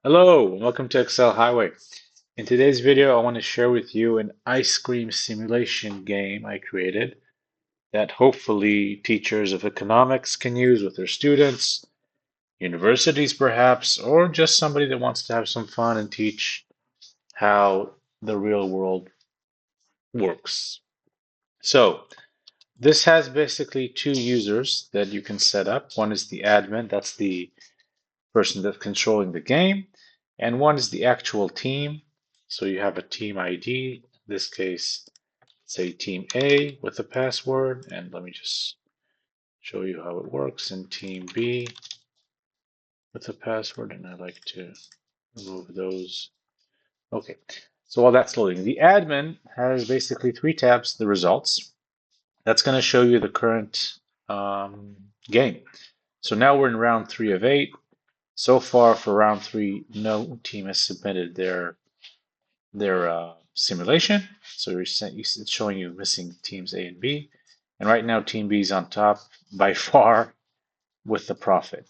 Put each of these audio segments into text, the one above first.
Hello, and welcome to Excel Highway. In today's video, I want to share with you an ice cream simulation game I created that hopefully teachers of economics can use with their students, universities perhaps, or just somebody that wants to have some fun and teach how the real world works. So, this has basically two users that you can set up. One is the admin, that's the person that's controlling the game, and one is the actual team. So you have a team ID, in this case, say team A with the password, and let me just show you how it works, and team B with the password, and I like to remove those. Okay, so while that's loading, the admin has basically three tabs, the results. That's going to show you the current um, game. So now we're in round 3 of 8. So far for round 3, no team has submitted their simulation. So it's showing you missing teams A and B. And right now team B is on top by far with the profit.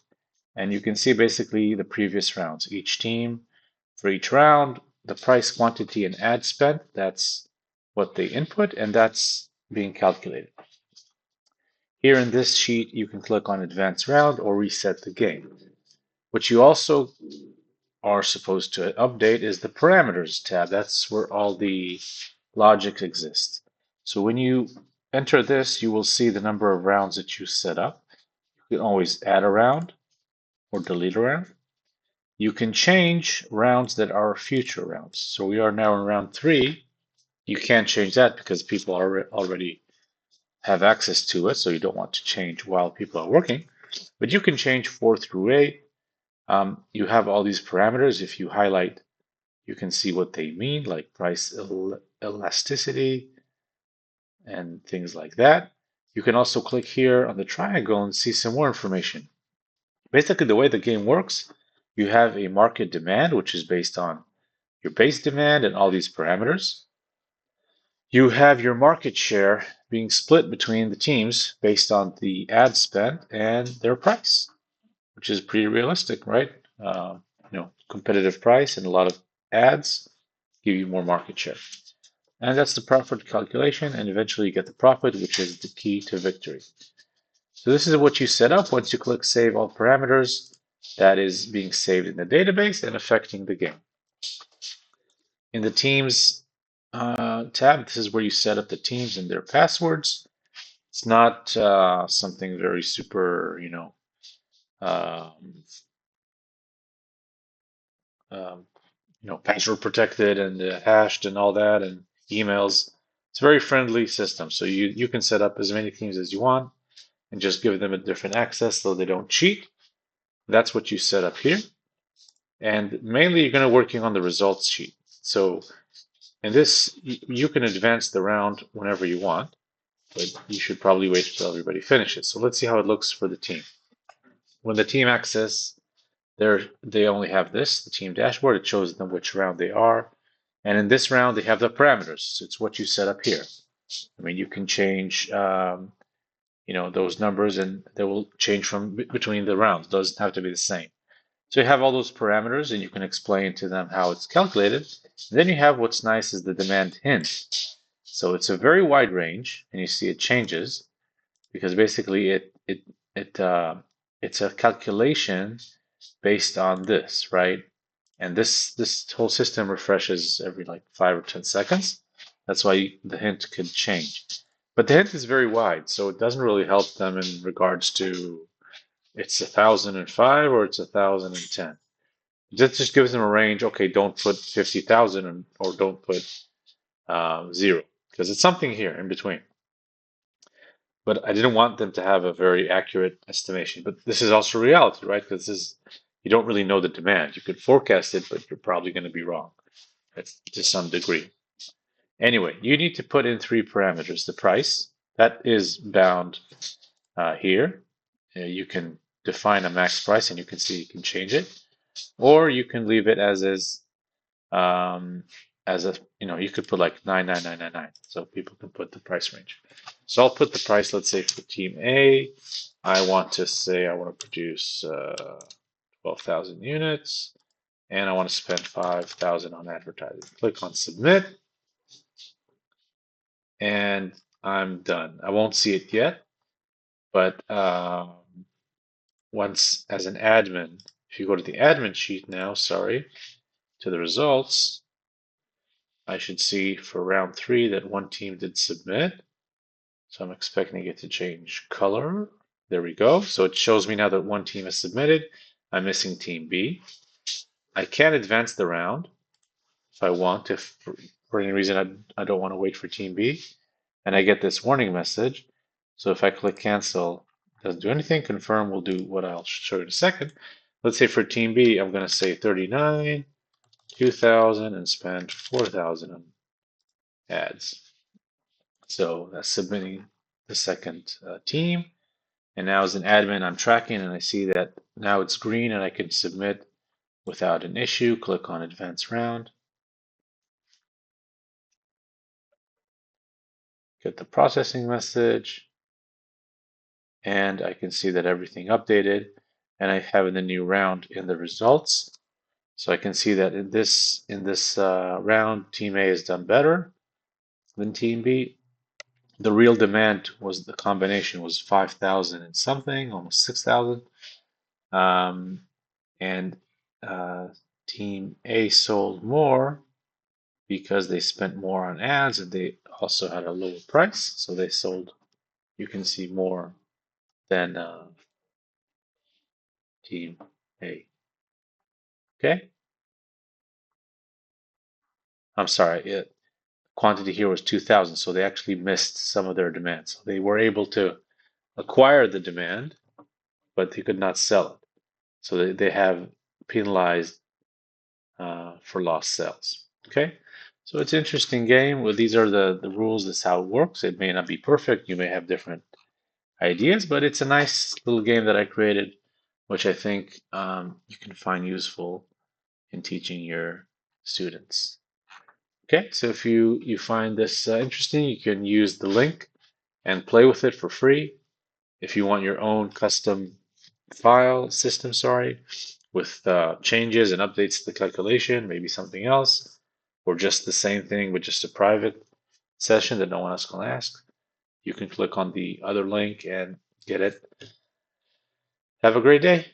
And you can see basically the previous rounds. Each team for each round, the price, quantity, and ad spend, that's what they input, and that's being calculated. Here in this sheet, you can click on advanced round or reset the game. What you also are supposed to update is the parameters tab. That's where all the logic exists. So when you enter this, you will see the number of rounds that you set up. You can always add a round or delete a round. You can change rounds that are future rounds. So we are now in round 3. You can't change that because people already have access to it, so you don't want to change while people are working. But you can change 4 through 8. You have all these parameters. If you highlight, you can see what they mean, like price elasticity and things like that. You can also click here on the triangle and see some more information. Basically, the way the game works, you have a market demand, which is based on your base demand and all these parameters. You have your market share being split between the teams based on the ad spend and their price, which is pretty realistic, right? Competitive price and a lot of ads give you more market share. And that's the profit calculation, and eventually you get the profit, which is the key to victory. So this is what you set up. Once you click Save All Parameters, that is being saved in the database and affecting the game. In the Teams tab, this is where you set up the teams and their passwords. It's not something very super, um, um, password protected and hashed and all that, and emails. It's a very friendly system. So you can set up as many teams as you want and just give them a different access so they don't cheat. That's what you set up here. And mainly you're going to working on the results sheet. So in this, you can advance the round whenever you want, but you should probably wait until everybody finishes. So let's see how it looks for the team. When the team access, they only have this, the team dashboard. It shows them which round they are. And in this round, they have the parameters. It's what you set up here. I mean, you can change those numbers, and they will change from between the rounds. It doesn't have to be the same. So you have all those parameters, and you can explain to them how it's calculated. And then you have what's nice is the demand hint. So it's a very wide range, and you see it changes because basically it's a calculation based on this, right? And this whole system refreshes every like 5 or 10 seconds. That's why the hint could change. But the hint is very wide, so it doesn't really help them in regards to it's 1,005 or it's 1,010. This just gives them a range. Okay, don't put 50,000 or don't put 0 because it's something here in between. But I didn't want them to have a very accurate estimation. But this is also reality, right? Because you don't really know the demand. You could forecast it, but you're probably going to be wrong to some degree. Anyway, you need to put in three parameters. The price, that is bound here. You can define a max price and you can see you can change it. Or you can leave it as is, you could put like 99999 so people can put the price range. So I'll put the price, let's say for team A, I want to produce 12,000 units and I want to spend 5,000 on advertising. Click on submit, and I'm done. I won't see it yet, but once as an admin, if you go to the admin sheet now, sorry, to the results, I should see for round 3 that one team did submit. So I'm expecting it to change color. There we go. So it shows me now that one team has submitted. I'm missing team B. I can advance the round if I want, if for any reason I don't want to wait for team B. And I get this warning message. So if I click cancel, it doesn't do anything. Confirm will do what I'll show you in a second. Let's say for team B, I'm going to say 39, 2,000, and spend 4,000 on ads. So that's submitting the second team. And now as an admin, I'm tracking and I see that now it's green and I can submit without an issue. Click on advanced round. Get the processing message. And I can see that everything updated. And I have the new round in the results. So I can see that in this round, Team A has done better than Team B. The real demand was the combination was 5,000 and something, almost 6,000. And uh, Team A sold more because they spent more on ads and they also had a lower price. So they sold, you can see, more than Team A. Okay? I'm sorry, quantity here was 2,000, so they actually missed some of their demand. So they were able to acquire the demand, but they could not sell it. So they have penalized for lost sales. Okay, so it's an interesting game. Well, these are the rules. This is how it works. It may not be perfect. You may have different ideas, but it's a nice little game that I created, which I think you can find useful in teaching your students. Okay, so if you find this interesting, you can use the link and play with it for free. If you want your own custom file system, sorry, with changes and updates to the calculation, maybe something else, or just the same thing but just a private session that no one else can ask, you can click on the other link and get it. Have a great day.